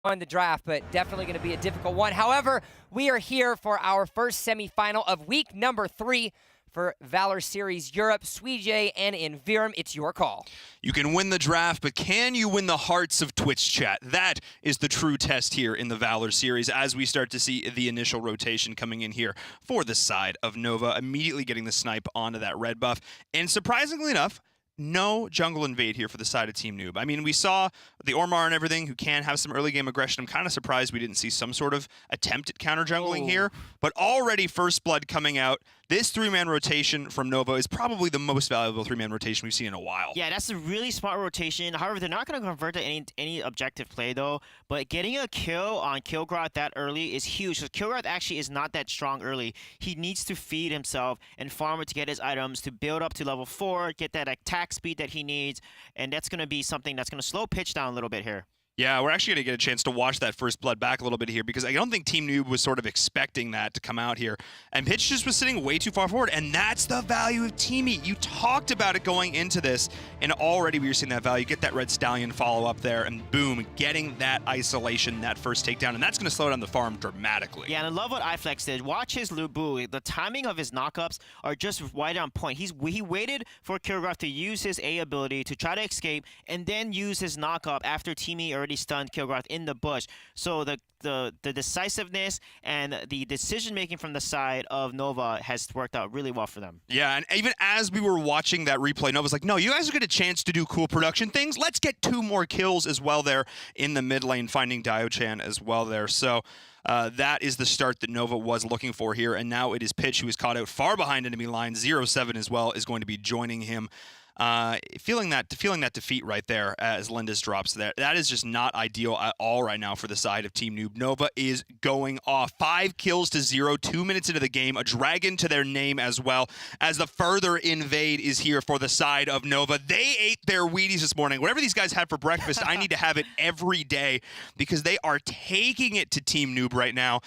in the draft, but definitely going to be a difficult one. However, we are here for our first semifinal of week number 3 for Valor Series Europe. Sweej and Invirum, it's your call. You can win the draft, but can you win the hearts of Twitch chat? That is the true test here in the Valor Series as we start to see the initial rotation coming in here for the side of Nova, immediately getting the snipe onto that red buff. And surprisingly enough, no jungle invade here for the side of Team Noob. I mean, we saw the Ormar and everything who can have some early game aggression. I'm kind of surprised we didn't see some sort of attempt at counter jungling here, but already First Blood coming out. This 3-man rotation from Nova is probably the most valuable 3-man rotation we've seen in a while. Yeah, that's a really smart rotation. However, they're not going to convert to any objective play, though. But getting a kill on Kilgroth that early is huge, because Kilgroth actually is not that strong early. He needs to feed himself and farm it to get his items, to build up to level 4, get that attack speed that he needs, and that's going to be something that's going to slow pitch down a little bit here. Yeah, we're actually going to get a chance to watch that First Blood back a little bit here, because I don't think Team Noob was sort of expecting that to come out here. And Pitch just was sitting way too far forward, and that's the value of Teamy. You talked about it going into this, and already we were seeing that value. Get that Red Stallion follow-up there, and boom, getting that isolation, that first takedown, and that's going to slow down the farm dramatically. Yeah, and I love what iFlex did. Watch his Lubu. The timing of his knockups are just right on point. He waited for Kilgroth to use his A ability to try to escape, and then use his knockup after Teamy already stunned Kilgroth in the bush. So the decisiveness and the decision-making from the side of Nova has worked out really well for them. Yeah, and even as we were watching that replay, Nova's like, no, you guys get a chance to do cool production things. Let's get 2 more kills as well there in the mid lane, finding Dio-chan as well there. So that is the start that Nova was looking for here, and now it is Pitch, who is caught out far behind enemy line. 0-7 as well is going to be joining him. Feeling that defeat right there as Lindis drops there. That is just not ideal at all right now for the side of Team Noob. Nova is going off. 5 kills to 0, 2 minutes into the game. A dragon to their name as well, as the further invade is here for the side of Nova. They ate their Wheaties this morning. Whatever these guys had for breakfast, I need to have it every day, because they are taking it to Team Noob right now.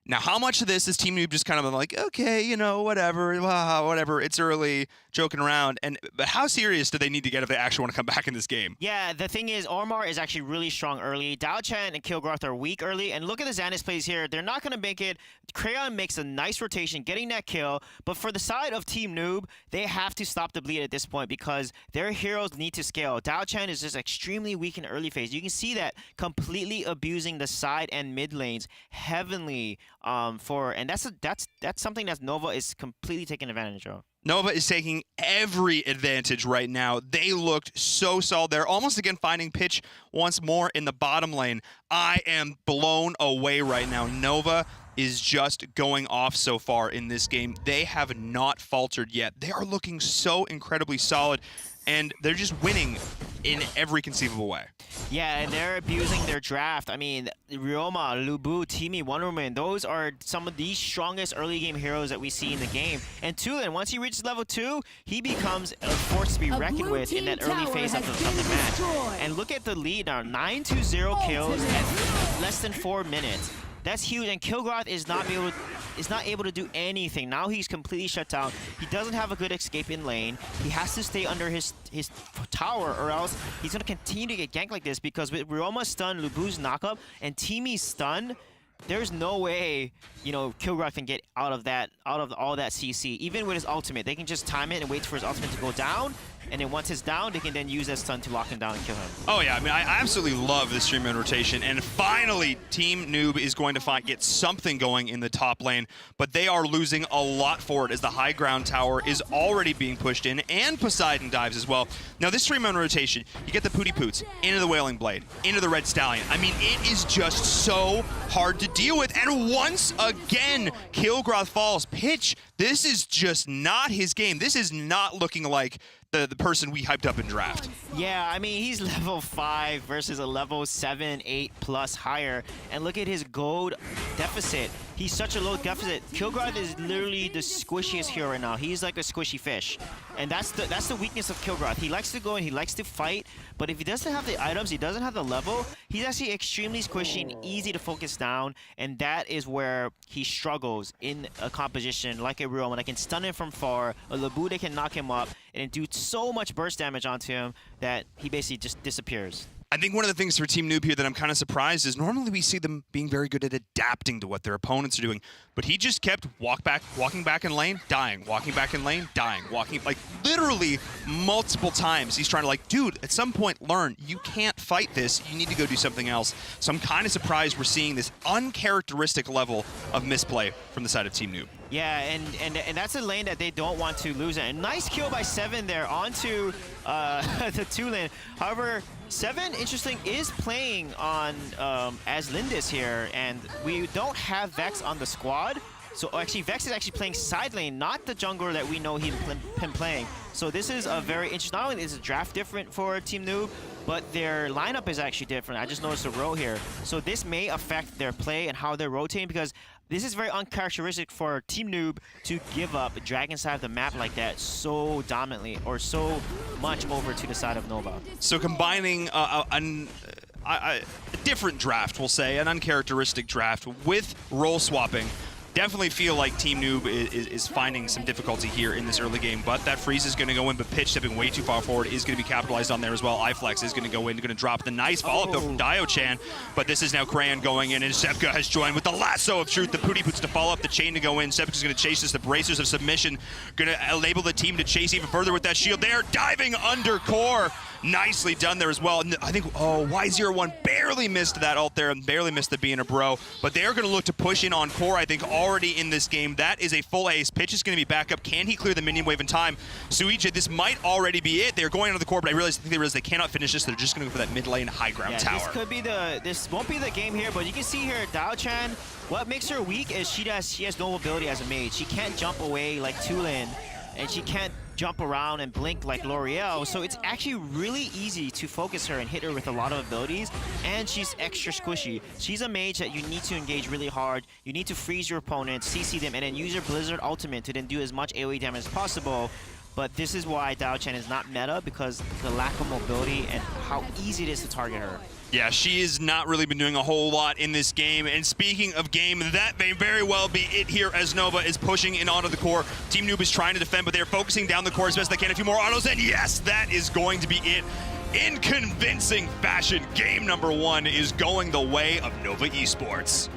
Now, how much of this is Team Noob just kind of like, okay, you know, whatever, whatever, it's early, joking around, but how serious do they need to get if they actually want to come back in this game? Yeah, the thing is, Ormar is actually really strong early. Dio-chan and Kilgroth are weak early, and look at the Xannis plays here. They're not going to make it. Crayon makes a nice rotation, getting that kill, but for the side of Team Noob, they have to stop the bleed at this point, because their heroes need to scale. Dio-chan is just extremely weak in early phase. You can see that completely abusing the side and mid lanes heavily. And that's something that Nova is completely taking advantage of. Nova is taking every advantage right now. They looked so solid there, almost again finding Pitch once more in the bottom lane. I am blown away right now. Nova is just going off so far in this game. They have not faltered yet. They are looking so incredibly solid, and they're just winning in every conceivable way. Yeah, and they're abusing their draft. I mean, Ryoma, Lubu, Teamy, Wonder Woman, those are some of the strongest early game heroes that we see in the game. And Tulin, once he reaches level 2, he becomes a force to be reckoned with in that early phase of the match. And look at the lead now, 9-0 kills at less than 4 minutes. That's huge, and Kilgroth is not able to do anything. Now he's completely shut down. He doesn't have a good escape in lane. He has to stay under his tower, or else he's going to continue to get ganked like this, because with Ryoma's stun, Lubu's knockup, and Teamy's stun, there's no way, you know, Kilgroth can get out of all that CC. Even with his ultimate, they can just time it and wait for his ultimate to go down, and then once it's down, they can then use that stun to lock him down and kill him. Oh yeah, I mean, I absolutely love this 3-man rotation, and finally, Team Noob is going to get something going in the top lane, but they are losing a lot for it, as the high ground tower is already being pushed in, and Poseidon dives as well. Now, this 3-man rotation, you get the Pooty Poots into the Wailing Blade, into the Red Stallion. I mean, it is just so hard to deal with, and once again, Kilgroth falls. Pitch, this is just not his game. This is not looking like the person we hyped up in draft. Yeah, I mean, he's level 5 versus a level 7, 8 plus higher. And look at his gold deficit. He's such a low deficit. Kilgroth is literally the squishiest hero right now. He's like a squishy fish. And that's the weakness of Kilgroth. He likes to go and he likes to fight, but if he doesn't have the items, he doesn't have the level, he's actually extremely squishy and easy to focus down, and that is where he struggles in a composition like a Ryoma that can stun him from far, a Lubu that can knock him up, and do so much burst damage onto him that he basically just disappears. I think one of the things for Team Noob here that I'm kind of surprised is normally we see them being very good at adapting to what their opponents are doing, but he just kept walking back in lane, dying, walking back in lane, dying, walking, like literally multiple times. He's trying to like, dude, at some point learn, you can't fight this, you need to go do something else. So I'm kind of surprised we're seeing this uncharacteristic level of misplay from the side of Team Noob. Yeah, and that's a lane that they don't want to lose. And nice kill by Seven there onto the 2 lane. However, Seven, interesting, is playing on as Lindis here, and we don't have Vex on the squad. So actually, Vex is actually playing side lane, not the jungler that we know he's been playing. So this is a very interesting. Not only is the draft different for Team Noob, but their lineup is actually different. I just noticed a row here. So this may affect their play and how they're rotating, because this is very uncharacteristic for Team Noob to give up Dragon side of the map like that so dominantly or so much over to the side of Nova. So combining a different draft, we'll say, an uncharacteristic draft with role swapping, definitely feel like Team Noob is finding some difficulty here in this early game, but that freeze is going to go in, but Pitch stepping way too far forward is going to be capitalized on there as well. iFlex is going to go in, going to drop the nice follow-up though from Dio-chan, but this is now Crayon going in, and Sebka has joined with the lasso of truth. The Pooty puts to follow up the chain to go in. Sebka's going to chase this. The bracers of submission going to enable the team to chase even further with that shield. They are diving under core. Nicely done there as well. And I think, Y01 barely missed that ult there and barely missed the being a bro. But they're going to look to push in on core, I think, already in this game. That is a full ace. Pitch is going to be back up. Can he clear the minion wave in time? Suije, this might already be it. They're going onto the core, but I think they realize they cannot finish this. They're just going to go for that mid lane high ground tower. This won't be the game here, but you can see here, Dio-chan, what makes her weak is she has no ability as a mage. She can't jump away like Tulin, and she can't jump around and blink like L'Oreal, so it's actually really easy to focus her and hit her with a lot of abilities, and she's extra squishy. She's a mage that you need to engage really hard. You need to freeze your opponents, CC them, and then use your Blizzard ultimate to then do as much AoE damage as possible. But this is why Dio-chan is not meta, because the lack of mobility and how easy it is to target her. Yeah, she has not really been doing a whole lot in this game. And speaking of game, that may very well be it here as Nova is pushing in onto the core. Team Noob is trying to defend, but they're focusing down the core as best they can. A few more autos, and yes, that is going to be it. In convincing fashion, game number 1 is going the way of Nova Esports.